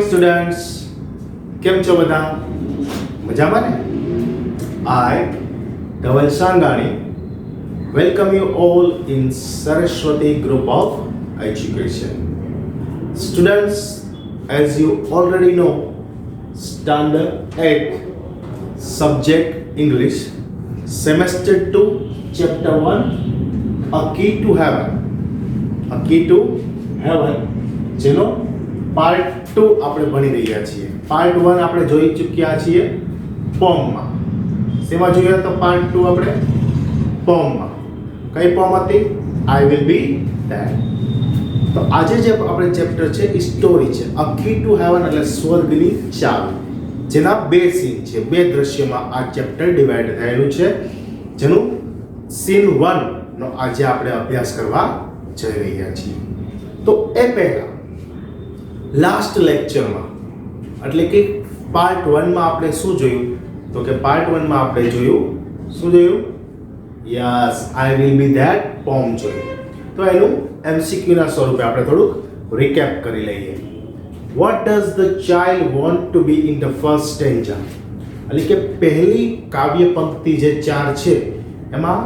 Students, કેમ છો બધા? મજામાં ને? I, Dhaval Sangani, welcome you all in Saraswati Group of Education. Students, as you already know, Standard 8, Subject English, Semester 2, Chapter 1, A Key to Heaven. A Key to Heaven, જેનો part 2 આપણે ભણી રહ્યા છીએ. પાર્ટ 1 આપણે જોઈ ચૂક્યા છીએ પોમમાં. શેમાં જોયા તો પાર્ટ 2 આપણે પોમમાં. કઈ પોમ હતી? I will be that. તો આજે જે આપણે ચેપ્ટર છે એ સ્ટોરી છે. અ કી ટુ હેવન એટલે સ્વર્ગની ચાવી, જેના બે સીન છે, બે દ્રશ્યમાં આ ચેપ્ટર ડિવાઈડ થયેલું છે, જેનું સીન 1 નો આજે આપણે અભ્યાસ કરવા જઈ રહ્યા છીએ. તો એ પહેલા લાસ્ટ લેક્ચરમાં એટલે કે પાર્ટ 1 માં આપણે શું જોયું? તો કે પાર્ટ 1 માં આપણે જોયું શું જોયું? Yes, I will be that poem જોયું. તો એનું એમસીક્યુ ના સ્વરૂપે આપણે થોડુંક રિકેપ કરી લઈએ. What does the child want to B in the first stanza? એટલે કે પહેલી કાવ્ય પંક્તિ જે 4 છે એમાં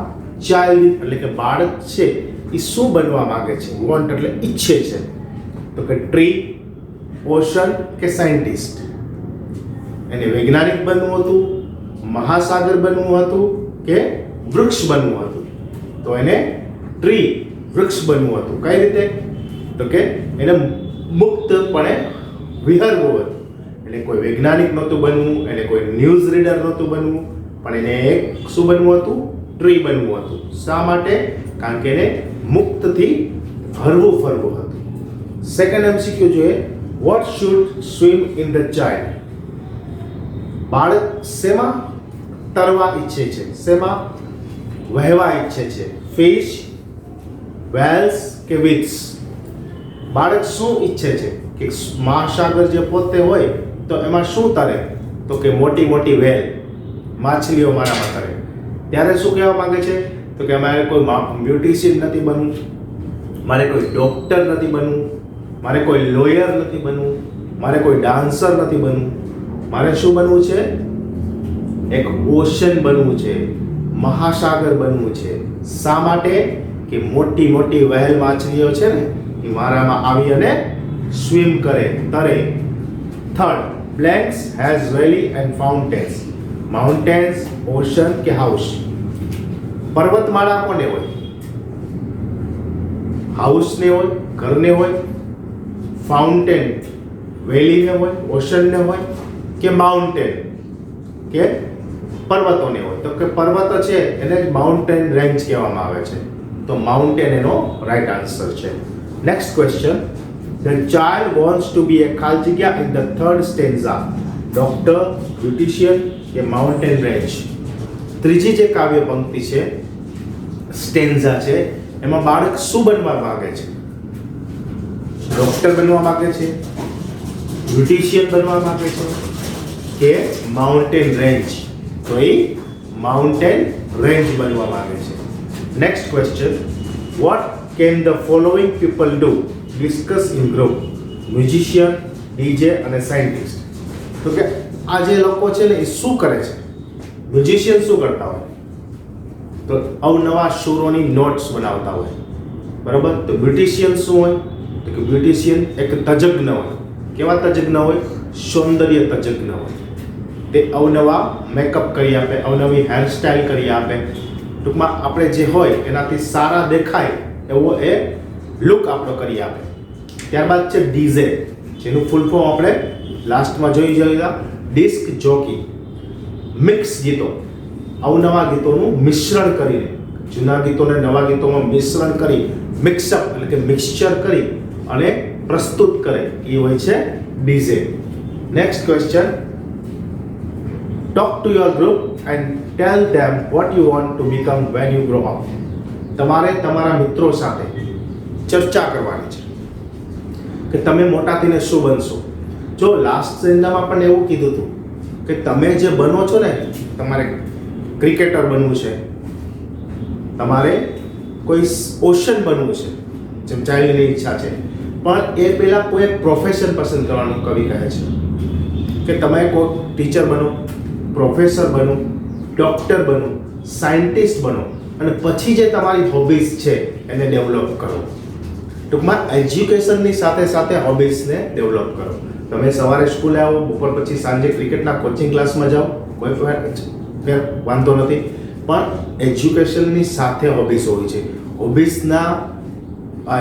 ચાઇલ્ડ એટલે કે બાળક છે એ શું બનવા માંગે છે? વોન્ટ એટલે ઈચ્છે છે. તો કે ટ્રી, ઓશન કે સાયન્ટિસ્ટ? એને વૈજ્ઞાનિક બનવું હતું, મહાસાગર બનવું હતું કે વૃક્ષ બનવું હતું? તો એને ટ્રી, વૃક્ષ બનવું હતું. કઈ રીતે? તો કે એને મુક્તપણે વિહરવું હતું. એને કોઈ વૈજ્ઞાનિક નહોતું બનવું, એને કોઈ ન્યૂઝ રીડર નહોતું બનવું, પણ એને એક શું બનવું હતું? ટ્રી બનવું હતું. શા માટે? કારણ કે એને મુક્તથી હરવું ફરવું હતું. સેકન્ડ એમસીક્યુ જોઈએ. What should swim in the child? બાળક શેમાં તરવા ઈચ્છે છે? શેમાં વહેવા ઈચ્છે છે? ફિશ, વેલ્સ કે વિટ્સ? બાળક શું ઈચ્છે છે? કે મહાસાગર જે પોતે હોય તો એમાં શું તરે? તો કે મોટી મોટી વેલ, માછલીઓ મારામાં તરે. ત્યારે શું કહેવા માંગે છે? તો કે અમારે કોઈ બ્યુટિશિયન નથી બનવું, મારે કોઈ ડોક્ટર નથી બનવું, મારે કોઈ લોયર નથી બનવું, મારે કોઈ ડાન્સર નથી બનવું, મારે શું બનવું છે? એક ઓશન બનવું છે, મહાસાગર બનવું છે. શા માટે? કે મોટી મોટી વહેલ માછલીઓ છે ને એ મારામાં આવી અને સ્વિમ કરે, તરે. Third, blanks has valley and fountains? Mountains, ocean કે હાઉસ? પર્વતમાળા કોને હોય? હાઉસને હોય, ઘરને હોય, ફાઉન્ટેન વેલીને હોય, ઓશનને હોય કે માઉન્ટેન કે પર્વતોને હોય? તો કે પર્વતો છે એને જ માઉન્ટેન રેન્જ કહેવામાં આવે છે. તો માઉન્ટેન એનો રાઈટ આન્સર છે. Next question. The child wants to be a ખાલી જગ્યા in the third stanza? Doctor, beautician કે માઉન્ટેન રેન્જ? ત્રીજી જે કાવ્ય પંક્તિ છે, સ્ટેન્ઝા છે, એમાં બાળક શું બનવા માંગે છે? ડોક્ટર બનવા માંગે છે, બ્યુટિશિયન બનવા માંગે છે કે માઉન્ટેન રેન્જ? તો એ માઉન્ટેન રેન્જ બનવા માંગે છે. Next question. What can the following people do? Discuss in group? Musician, DJ અને સાયન્ટિસ્ટ? તો કે આ જે લોકો છે ને એ શું કરે છે? મ્યુઝિશિયન શું કરતા હોય? તો અવનવા સુરોની નોટ્સ બનાવતા હોય, બરાબર. તો બ્યુટિશિયન શું હોય? તો કે બ્યુટિશિયન એક તજજ્ઞ હોય. કેવા તજજ્ઞ હોય? સૌંદર્ય તજજ્ઞ હોય. તે અવનવા મેકઅપ કરી આપે, અવનવી હેરસ્ટાઈલ કરી આપે. ટૂંકમાં આપણે જે હોય એનાથી સારા દેખાય એવો એ લુક આપણો કરી આપે. ત્યારબાદ છે ડીજે, જેનું ફૂલ ફોર્મ આપણે લાસ્ટમાં જોઈ જોયા, ડિસ્ક જોકી. મિક્સ ગીતો, અવનવા ગીતોનું મિશ્રણ કરીને, જૂના ગીતોને નવા ગીતોમાં મિશ્રણ કરી, મિક્સઅપ એટલે કે મિક્સચર કરી અને પ્રસ્તુત કરે એ હોય છે DJ. Next question. Talk to your group and tell them what you want to become when you grow up? તમારે તમારા મિત્રો સાથે ચર્ચા કરવાની છે કે તમે મોટા થઈને શું બનશો. જો લાસ્ટ સેન્ડામાં પણ એવું કીધું હતું કે તમે જે બનો છો ને, તમારે ક્રિકેટર બનવું છે, તમારે કોઈ ઓશન બનવું છે, જેમ ચાઇલ્ડની ઈચ્છા છે, પણ એ પહેલા કોઈ એક પ્રોફેશન પસંદ કરવાનું કવિ કહે છે કે તમે કોઈ ટીચર બનો, પ્રોફેસર બનો, ડૉક્ટર બનો, સાયન્ટિસ્ટ બનો અને પછી જે તમારી હોબીઝ છે એને ડેવલપ કરો. ટૂંકમાં એજ્યુકેશનની સાથે સાથે હોબીઝને ડેવલપ કરો. તમે સવારે સ્કૂલે આવો, બપોર પછી સાંજે ક્રિકેટના કોચિંગ ક્લાસમાં જાઓ, કોઈ વાંધો નથી, પણ એજ્યુકેશનની સાથે હોબીઝ હોવી છે. હોબીઝના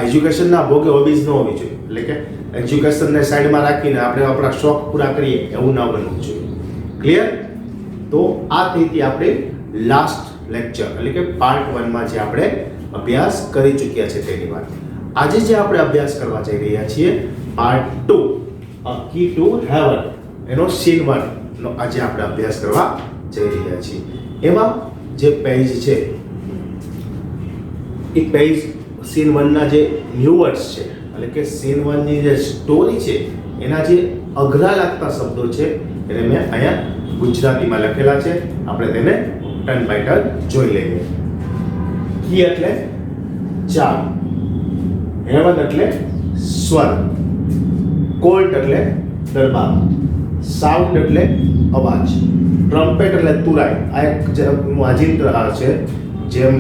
એજ્યુકેશનના ભોગે હોબીઝ ન હોવી જોઈએ. એટલે કે એજ્યુકેશનને સાઈડમાં રાખીને આપણે આપણા શોખ પૂરા કરીએ એવું ના બનવું જોઈએ. ક્લિયર? તો આ થઈ આપણે લાસ્ટ લેક્ચર એટલે કે પાર્ટ 1 માં જે આપણે અભ્યાસ કરી ચૂક્યા છે તેની વાત. આજે જે આપણે અભ્યાસ કરવા જઈ રહ્યા છીએ part 2 a key to heaven એનો સીન 1 નો આજે આપણે અભ્યાસ કરવા જઈ રહ્યા છીએ. એમાં જે પેજ છે એ પેજ સીન 1 ના જે ન્યૂ વર્ડ્સ છે એટલે કે સીન 1 ની જે સ્ટોરી છે એના જે અઘરા લાગતા શબ્દો છે એને મેં અહીંયા ગુજરાતીમાં લખેલા છે. આપણે તેને ટર્ન બાય ટર્ન જોઈ લઈએ. કી એટલે ચાર, હેવન એટલે સ્વર, કોર્ટ એટલે દરબાર, સાઉન્ડ એટલે અવાજ, ટ્રમ્પેટ એટલે તુરાઈ. આ એક વાજિંત્ર હાર છે. જેમ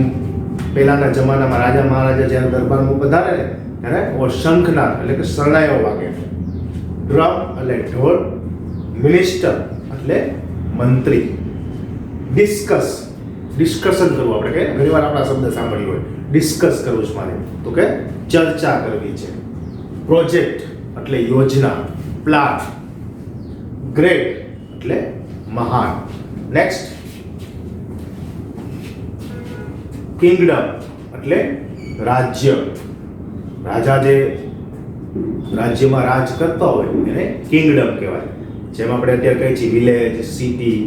પહેલાના જમાનામાં રાજા મહારાજા જ્યારે દરબારમાં પધારે ને ત્યારે શંખનાદ એટલે કે શરણાઈઓ વાગે. ડ્રમ એટલે ઢોલ, મિનિસ્ટર એટલે મંત્રી, ડિસ્કશન કરવું. આપણે કે ઘણીવાર આપણા શબ્દ સાંભળ્યો હોય ડિસ્કસ કરવું છે મારે, તો કે ચર્ચા કરવી છે. પ્રોજેક્ટ એટલે યોજના, પ્લાન. ગ્રેટ એટલે મહાન. નેક્સ્ટ કિંગડમ એટલે રાજ્ય. રાજા જે રાજ્યમાં રાજ કરતા હોય એને કિંગડમ કહેવાય. જેમ આપણે અત્યારે કહીએ છીએ વિલેજ, સિટી,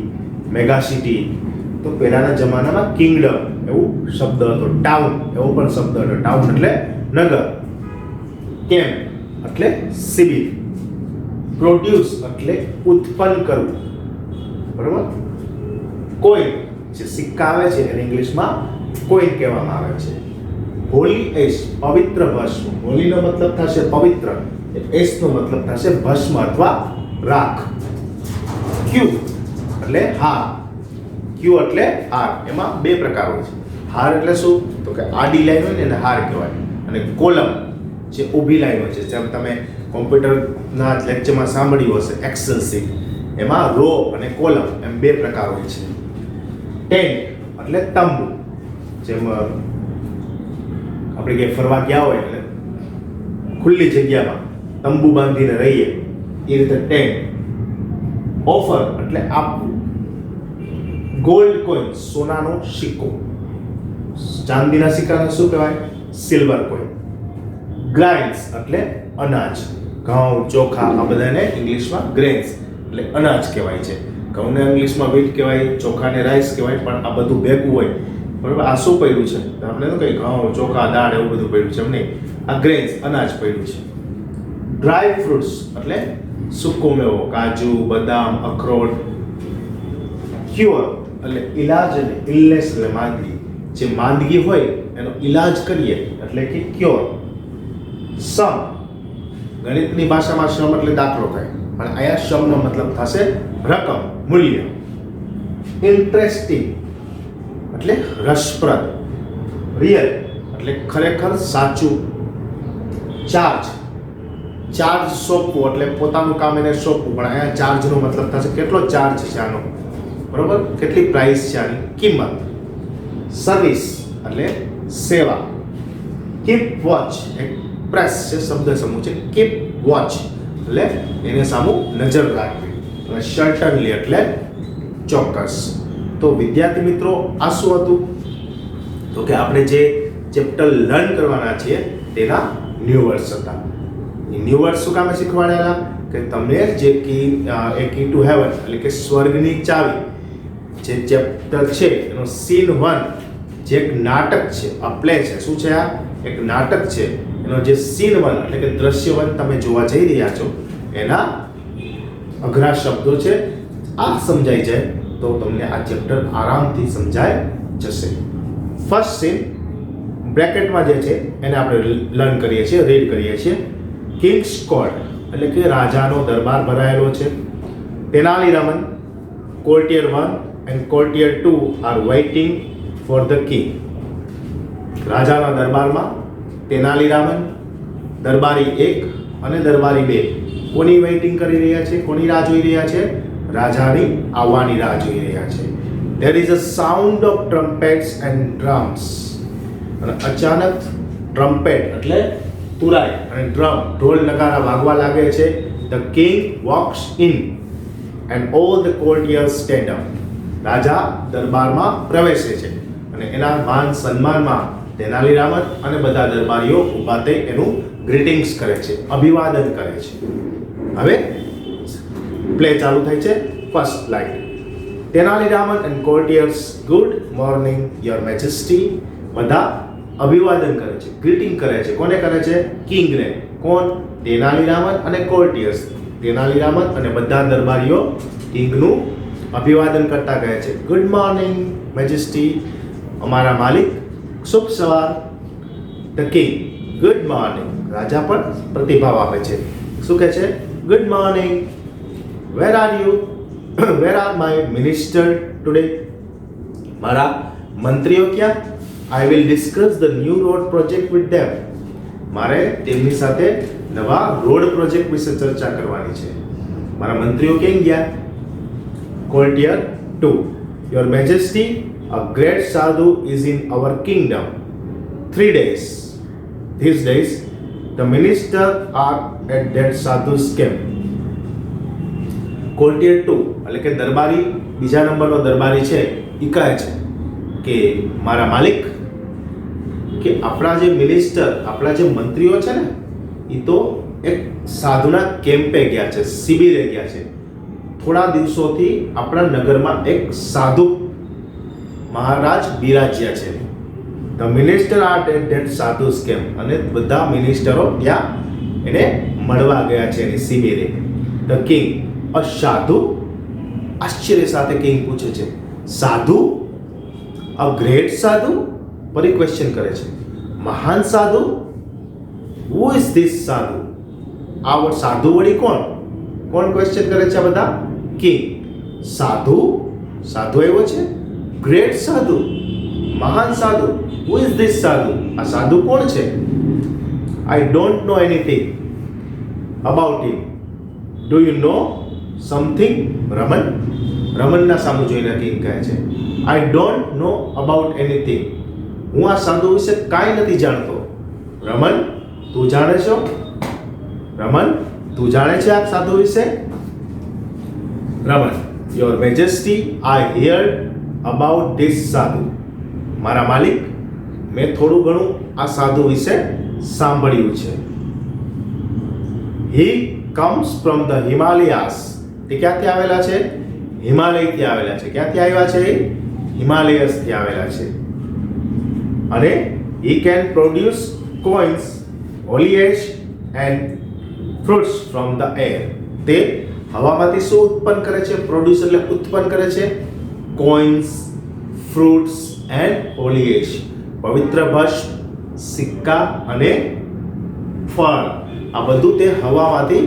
મેગા સિટી, તો પહેલાના જમાનામાં કિંગડમ એવું શબ્દ હતો. ટાઉન એવો પણ શબ્દ હતો. ટાઉન એટલે નગર. કેમ્પ એટલે શિબિર. પ્રોડ્યુસ એટલે ઉત્પન્ન કરવું. બરાબર? કોઈન જે સિક્કા આવે છે એને ઇંગ્લિશમાં કોઈન કહેવામાં આવે છે. હોલી એશ પવિત્ર ભસ્મ. હોલીનો મતલબ થશે પવિત્ર, એશનો મતલબ થશે ભસ્મ અથવા રાખ. ક્યુ એટલે હાર. ક્યુ એટલે હાર. એમાં બે પ્રકાર હોય છે. હાર એટલે શું? તો કે આડી લાઈન હોય ને એને હાર કહેવાય. અને કોલમ જે ઊભી લાઈન હોય છે, જેમ તમે કોમ્પ્યુટરના લેક્ચરમાં સાંભળ્યું હશે એક્સેલ શીટ, એમાં રો અને કોલમ એમ બે પ્રકાર હોય છે. ટેન્ટ એટલે તંબુ. જેમ આપણે ક્યાંય ફરવા ગયા હોય એટલે ખુલ્લી જગ્યામાં તંબુ બાંધીને રહીએ એ રીતે ટેન્ટ. ઓફર એટલે આપવું. ગોલ્ડ કોઈન સોનાનો સિક્કો. ચાંદીના સિક્કાને શું કહેવાય? Silver coin. ગ્રાઇન્સ એટલે અનાજ. ઘઉં, ચોખા આ બધાને ઇંગ્લિશમાં ગ્રેન્સ એટલે અનાજ કહેવાય છે. ઘઉંને ઇંગ્લિશમાં વ્હીટ કહેવાય, ચોખાને રાઈસ કહેવાય, પણ આ બધું ભેગું હોય. બરાબર? આ શું પડ્યું છે? આપણે તો કઈ ઘઉં, ચોખા, દાળ એવું બધું પડ્યું છે એમ નહીં. આ ગ્રેન્સ અનાજ પડ્યું છે. ડ્રાય ફ્રૂટ્સ એટલે સૂકો મેવો, કાજુ, બદામ, અખરોટ. ક્યોર એટલે ઇલાજ અને ઇલનેસ એટલે માંદગી. જે માંદગી હોય એનો ઇલાજ કરીએ એટલે કે ક્યોર. સમ ગણિતની ભાષામાં સમ એટલે દાખલો થાય, પણ અહીંયા સમનો મતલબ થશે રકમ, મૂલ્ય. ઇન્ટરેસ્ટિંગ એટલે રસપ્રદ. રિયલ એટલે ખરેખર સાચું. ચાર્જ સોંપવું એટલે પોતાનું કામ એને સોંપવું, પણ અહીંયા ચાર્જનો મતલબ થશે કેટલો ચાર્જ છે આનો. બરોબર? કેટલી પ્રાઇસ છે આની, કિંમત. સર્વિસ એટલે સેવા. કીપ વોચ એક પ્રેસ છે, શબ્દ સમૂહ છે. કીપ વોચ એટલે એને સામું નજર રાખવી. અને સર્ટનલી એટલે ચોક્કસ. તો વિદ્યાર્થી મિત્રો આ શું હતું? તો કે આપણે જે ચેપ્ટર લર્ન કરવાના છીએ તેના ન્યૂ વર્ડ્સ હતા. એ ન્યૂ વર્ડ્સ શું કામે શીખવાડેલા? કે તમને જે કી ટુ હેવન એટલે કે સ્વર્ગની ચાવી જે ચેપ્ટર છે એનો સીન 1 જે એક નાટક છે, આ પ્લે છે. શું છે આ? એક નાટક છે. એનો જે સીન 1 એટલે કે દ્રશ્ય 1 તમે જોવા જઈ રહ્યા છો એના અઘરા શબ્દો છે. આ સમજાઈ જાય તો તમને આ ચેપ્ટર આરામથી સમજાય જશે. ફર્સ્ટ સીન બ્રેકેટમાં જે છે એને આપણે લર્ન કરીએ છીએ, રીડ કરીએ છીએ. કિંગ્સ કોર્ટ એટલે કે રાજાનો દરબાર ભરાયેલો છે. Tenaliraman, courtier 1 and courtier 2 are waiting for the king. રાજાના દરબારમાં તેનાલીરામન, દરબારી 1 અને દરબારી 2 કોની વેઇટિંગ કરી રહ્યા છે? કોની રાહ જોઈ રહ્યા છે? રાજાની આવવાની રાહ જોઈ રહ્યા છે. There is a sound of trumpets and drums. અને અચાનક ટ્રમ્પેટ એટલે તુરાઈ અને ડ્રમ ઢોલ નગારા વાગવા લાગે છે. The king walks in and all the courtiers stand up. રાજા દરબારમાં પ્રવેશે છે અને એના માન સન્માનમાં તેનાલીરામન અને બધા દરબારીઓ ઊભા થઈ એનું ગ્રીટિંગ્સ કરે છે, અભિવાદન કરે છે. હવે પ્લે ચાલુ થાય છે. First line. Tenaliraman and courtiers, good morning your majesty. બધા અભિવાદન કરે છે, ગ્રીટિંગ કરે છે. કોને કરે છે? કિંગને. કોણ? તેનાલીરામન અને કોર્ટિયર્સ. તેનાલીરામન અને બધા દરબારીઓ કિંગનું અભિવાદન કરતા કહે છે, ગુડ મોર્નિંગ મેજેસ્ટી, અમારા માલિક, શુભ સવાર. The king, good morning. રાજા પણ પ્રતિભાવ આપે છે. શું કહે છે? Good morning. Where are you? Where are my minister today? મારા મંત્રીઓ ક્યાં? I will discuss the new road project with them. મારે તેમની સાથે નવા રોડ પ્રોજેક્ટ વિશે ચર્ચા કરવાની છે. મારા મંત્રીઓ ક્યાં ગયા? કોર્ટિયર 2. Your majesty, a great sadhu is in our kingdom. 3 days. These days, the minister are at that sadhu's camp. કોર્ટિયર 2 એટલે કે દરબારી, બીજા નંબરનો દરબારી છે, એ કહે છે કે મારા માલિક, કે આપણા જે મિનિસ્ટર, આપણા જે મંત્રીઓ છે ને, એ તો એક સાધુના કેમ્પે ગયા છે, શિબિરે ગયા છે. થોડા દિવસોથી આપણા નગરમાં એક સાધુ મહારાજ બિરાજ્યા છે. The minister are at that sadhus camp. અને બધા મિનિસ્ટરો ત્યાં એને મળવા ગયા છે એની શિબિરે. ધ કિંગ, અ સાધુ? આશ્ચર્ય સાથે કિંગ પૂછે છે, સાધુ? અ ગ્રેટ સાધુ? ફરી ક્વેશ્ચન કરે છે, મહાન સાધુ? હુ ઇઝ ધીસ સાધુ? આ સાધુ વળી કોણ? કોણ ક્વેશ્ચન કરે છે? આ બધા કિંગ. સાધુ? સાધુ આવ્યો છે? ગ્રેટ સાધુ? મહાન સાધુ? હુ ઇઝ ધીસ સાધુ? આ સાધુ કોણ છે? I don't know anything about him. Do you know something? Raman? રમનના સામુ જોઈને કિંગ કહે છે, I don't know about anything. હું આ સાધુ વિશે કાંઈ નથી જાણતો. રમન, તું જાણે છો? રમન, તું જાણે છે આ સાધુ વિશે? Raman, your majesty, I heard about this સાધુ. મારા માલિક, મેં થોડું ઘણું આ સાધુ વિશે સાંભળ્યું છે. હી કમ્સ ફ્રોમ ધ હિમાલયાસ. તે ક્યાંથી આવેલા છે? હિમાલયથી આવેલા છે. ક્યાંથી આવ્યા છે? હિમાલયસથી આવેલા છે. અને he can produce coins, foliage and fruits from the air. તે હવામાંથી શું ઉત્પન્ન કરે છે? પ્રોડ્યુસ એટલે ઉત્પન્ન કરે છે. Coins, fruits and foliage. પવિત્ર ભસ્મ, સિક્કા અને ફળ. આ બધું તે હવામાંથી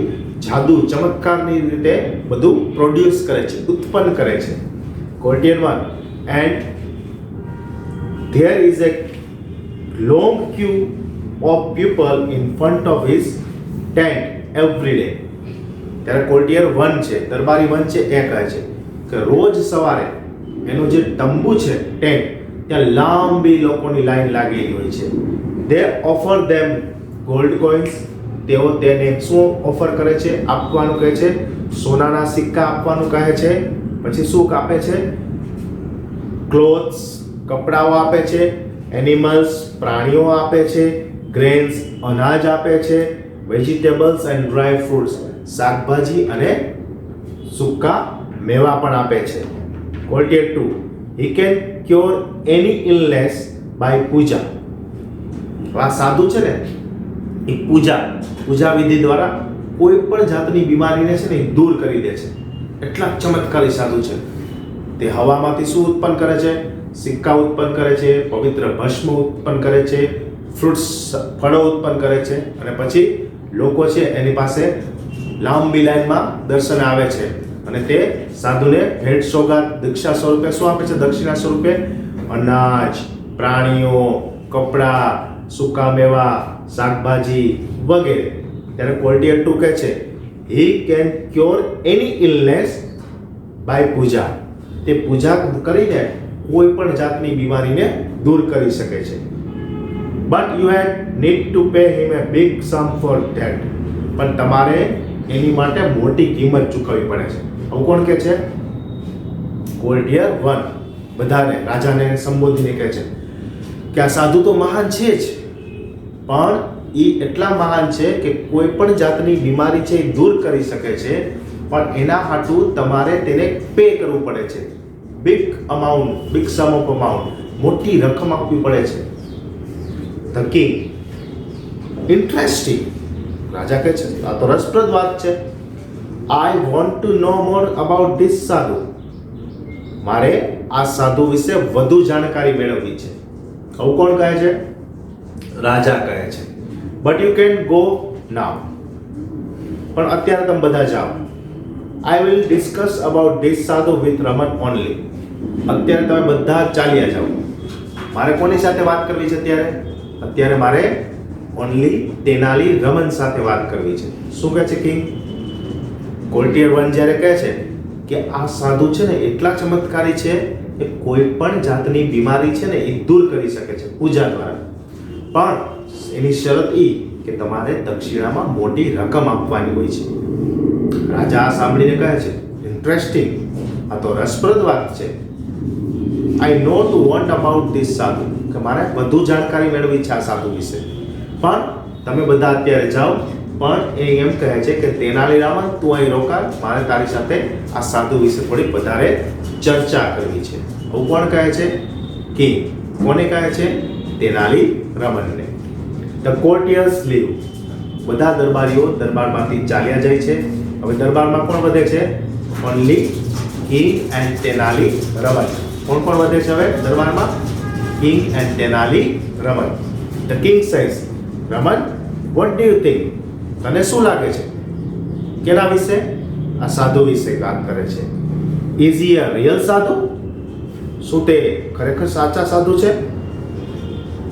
જાદુ, ચમત્કારની રીતે બધું પ્રોડ્યુસ કરે છે, ઉત્પન્ન કરે છે. કોર્ટિયર 1. And there is a long queue of people in front of his tent every day. ત્યારે કોર્ટિયર 1 છે, દરબારી 1 છે, એ કહે છે કે રોજ સવારે એનું જે તંબુ છે, ટેન્ટ, ત્યાં લાંબી લોકોની લાઈન લાગેલી હોય છે. they offer them gold coins. તેઓ તેને શું ઓફર કરે છે? આપવાનું કહે છે. સોનાના સિક્કા આપવાનું કહે છે. પછી શું આપે છે? ક્લોથ્સ, કપડાઓ આપે છે. એનિમલ્સ, પ્રાણીઓ આપે છે. ગ્રેન્સ, અનાજ આપે છે. વેજીટેબલ્સ એન્ડ ડ્રાય ફ્રૂટ્સ, શાકભાજી અને સૂકા મેવા પણ આપે છે. કોર્ટિયર 2. he can cure any illness by પૂજા. આ સાધુ છે ને, એ પૂજા વિધિ દ્વારા કોઈ પણ જાતની બીમારીને છે ને દૂર કરી દે છે. એટલા ચમત્કારી સાધુ છે. તે હવામાંથી શું ઉત્પન્ન કરે છે? સિક્કા ઉત્પન્ન કરે છે, પવિત્ર ભસ્મ ઉત્પન્ન કરે છે, ફ્રૂટ્સ, ફળો ઉત્પન્ન કરે છે, અને પછી લોકો છે એની પાસે લાંબી લાઈનમાં દર્શને આવે છે અને તે સાધુને ભેટ સોગાદ દીક્ષા સ્વરૂપે શું આપે છે? દક્ષિણા સ્વરૂપે અનાજ, પ્રાણીઓ, કપડાં, સૂકા મેવા, શાકભાજી વગેરે. ત્યારે કોર્ટિયર 2 કહે છે he can cure any illness by પૂજા. તે પૂજા કરીને કોઈ પણ જાતની બીમારીને દૂર કરી શકે છે. but you had need to pay him a big sum for that. પણ તમારે એની માટે મોટી કિંમત ચૂકવવી પડે છે. આવું કોણ કહે છે? કોર્ટિયર 1 બધાને, રાજાને સંબોધીને કહે છે કે આ સાધુ તો મહાન છે જ, પણ એ એટલા મહાન છે કે કોઈ પણ જાતની બીમારી છે એ દૂર કરી શકે છે, પણ એના હાટું તમારે તેને પે કરવું પડે છે. Big amount, big sum of amount, મોટી રકમ આપવી પડે છે. ધ કિંગ ઇન્ટરેસ્ટિંગ, રાજા કહે છે આ તો રસપ્રદ વાત છે. I want to know more about this sadhu. મારે આ સાધુ વિશે વધુ જાણકારી મેળવવી છે. આવું કોણ કહે છે? રાજા કહે છે. But you can go now. પણ અત્યારે તમે બધા જાઓ. આઈ વિલ ડિસ્કસ અબાઉટ ધીસ સાધુ વિથ રમન ઓનલી. અત્યારે તમે બધા ચાલ્યા જાઓ. મારે કોની સાથે વાત કરવી છે અત્યારે મારે ઓનલી તેનાલી રમન સાથે વાત કરવી છે. શું કહે છે કિંગ? કોર્ટિયર 1 જ્યારે કહે છે કે આ સાધુ છે ને એટલા ચમત્કારી છે કે કોઈ પણ જાતની બીમારી છે ને એ દૂર કરી શકે છે પૂજા દ્વારા, પણ એની શરત એ કે તમારે દક્ષિણામાં મોટી રકમ આપવાની હોય છે. રાજા આ સાંભળીને કહે છે ઇન્ટરેસ્ટિંગ, આ તો રસપ્રદ વાત છે. આઈ no to want about this સાધુ, કે મારે વધુ જાણકારી મેળવી છે આ સાધુ વિશે. પણ તમે બધા અત્યારે જાઓ. પણ એ એમ કહે છે કે તેનાલીરામન તું અહીં રોકા, મારે તારી સાથે આ સાધુ વિશે થોડી વધારે ચર્ચા કરવી છે. આવું કોણ કહે છે? કિંગ. કોને કહે છે? તેનાલીરામનને. The courtiers leave. બધા દરબારીઓ દરબારમાંથી ચાલ્યા જાય છે. હવે દરબારમાં કોણ વધે છે? Only king and Tenaliraman. કોણ વધે છે હવે દરબારમાં? King and Tenaliraman. The king says, Raman, what do you think? તને શું લાગે છે? કેના વિશે? આ સાધુ વિશે વાત કરે છે. ઇઝ હી અ રિયલ સાધુ? શું તે ખરેખર સાચા સાધુ છે?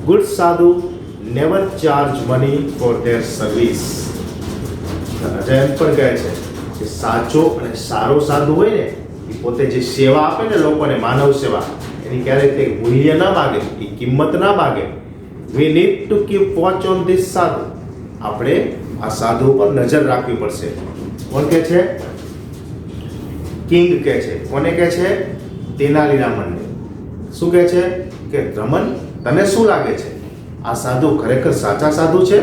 Good sadhu never charge money for their service. રાજા એમ પણ કહે છે કે સાચો અને સારો સાધુ હોય ને એ પોતે જે સેવા આપે ને લોકોને, માનવ સેવા, એની ક્યારેક તે મૂલ્ય ના માગે, એ કિંમત ના માગે. We need to keep watch on this સાધુ. આપણે આ સાધુ ઉપર નજર રાખવી પડશે. કોણ કહે છે? કિંગ કહે છે. કોને કહે છે? તેનાલીરામનને. શું કહે છે કે રમન, તને શું લાગે છે? આ સાધુ ખરેખર સાચા સાધુ છે?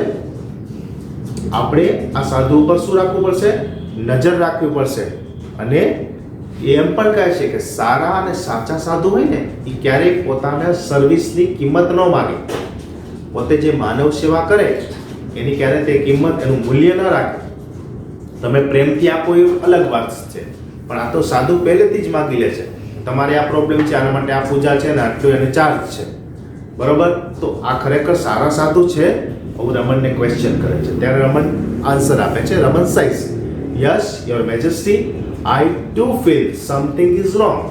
આપણે આ સાધુ ઉપર શું રાખવું પડશે? નજર રાખવી પડશે. અને એમ પણ કહે છે કે સારા અને સાચા સાધુ હોય ને એ ક્યારેક પોતાના સર્વિસની કિંમત ન માગે. પોતે જે માનવ સેવા કરે એની ક્યારે તે કિંમત, એનું મૂલ્ય ન રાખે. તમે પ્રેમથી આપો એ અલગ વાત છે, પણ આ તો સાધુ પહેલેથી જ માગી લે છે તમારે આ પ્રોબ્લેમ છે, આના માટે આ પૂજા છે ને આટલું એને ચાર્જ છે. બરોબર? તો આ ખરેખર સારા સાધુ છે? આવું રમનને ક્વેશ્ચન કરે છે. ત્યારે રમન આન્સર આપે છે. Raman size, yes your majesty, I to feel something is wrong.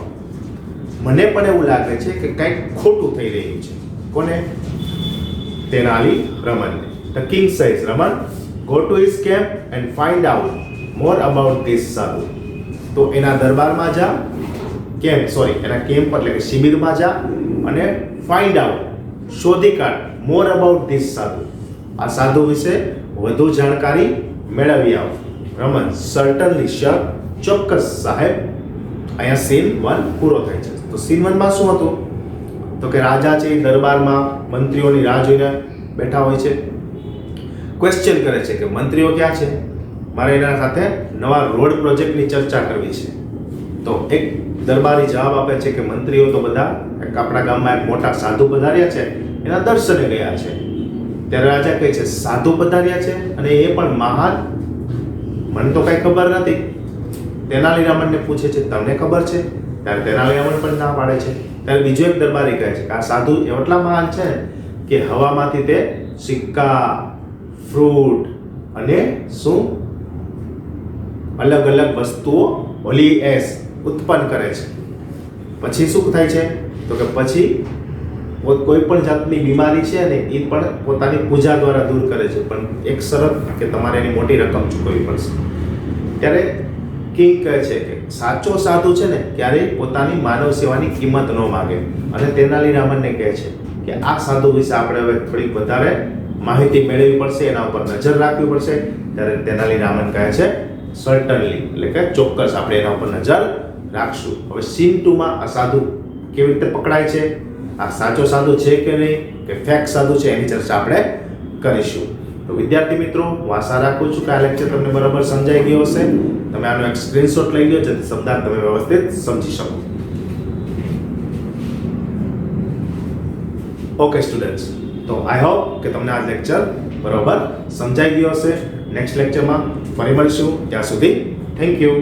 મને પણ એવું લાગે છે કે કંઈક ખોટું થઈ રહ્યું છે. કોને? તેનાલીરામનને. The king says, Raman, go to his camp and find out more about this sadhu. તો એના દરબારમાં જા, એના કેમ્પ એટલે કે શિબિરમાં જા અને ફાઇન્ડ આઉટ, શોધી કાઢ, મોર અબાઉટ ધીસ સાધુ. આ સાધુ વિશે વધુ જાણકારી મેળવી આવો. રમન, સર્ટનલી સર, ચોક્કસ સાહેબ. અહીંયા સીન 1 પૂરો થાય છે. તો સીન 1 માં શું હતું? તો કે રાજા છે એ દરબારમાં મંત્રીઓની રાહ જોઈને બેઠા હોય છે. ક્વેશ્ચન કરે છે કે મંત્રીઓ ક્યાં છે? મારે એના સાથે નવા રોડ પ્રોજેક્ટની ચર્ચા કરવી છે. તો એક દરબારી જવાબ આપે છે કે મંત્રીઓ તો બધા આપણા ગામમાં એક મોટા સાધુ પધાર્યા છે, એના દર્શને ગયા છે. ત્યારે રાજા કહે છે સાધુ પધાર્યા છે અને એ પણ મહાન? મને તો કઈ ખબર નથી. તેનાલીરામનને પૂછે છે તમને ખબર છે? ત્યારે તેનાલીરામન પણ ના પાડે છે. ત્યારે બીજો એક દરબારી કહે છે કે આ સાધુ એટલા મહાન છે કે હવામાંથી તે સિક્કા, ફ્રૂટ અને શું અલગ અલગ વસ્તુઓ હોલી એસ ઉત્પન્ન કરે છે. પછી શું થાય છે તો કે પછી કોઈ પણ જાતની બીમારી છે ને એ પણ પોતાની પૂજા દ્વારા દૂર કરે છે, પણ એક શરત કે તમારે એની મોટી રકમ ચૂકવવી પડશે. ત્યારે કિંગ કહે છે કે સાચો સાધુ છે ને ક્યારેય પોતાની માનવ સેવાની કિંમત ન માગે, અને તેનાલીરામને કહે છે કે આ સાધુ વિશે આપણે હવે થોડીક વધારે માહિતી મેળવવી પડશે, એના ઉપર નજર રાખવી પડશે. ત્યારે તેનાલીરામન કહે છે સર્ટનલી, એટલે કે ચોક્કસ આપણે એના ઉપર નજર રાખશું. હવે સીન 2 માં આ સાધુ કેવી રીતે પકડાય છે, આ સાચો સાધુ છે કે નહીં કે ફેક સાધુ છે, એની ચર્ચા આપણે કરીશું. તો વિદ્યાર્થી મિત્રો, હું આશા રાખું છું કે આ લેક્ચર તમને બરાબર સમજાઈ ગયો હશે. તમે આનો એક સ્ક્રીનશોટ લઈ લો જેથી શબ્દાર્થ તમે વ્યવસ્થિત સમજી શકો. ઓકે સ્ટુડન્ટ્સ, તો આઈ હોપ કે તમને આ લેક્ચર બરાબર સમજાઈ ગયો હશે. નેક્સ્ટ લેક્ચરમાં ફરી મળીશું. ત્યાં સુધી થેન્ક યુ.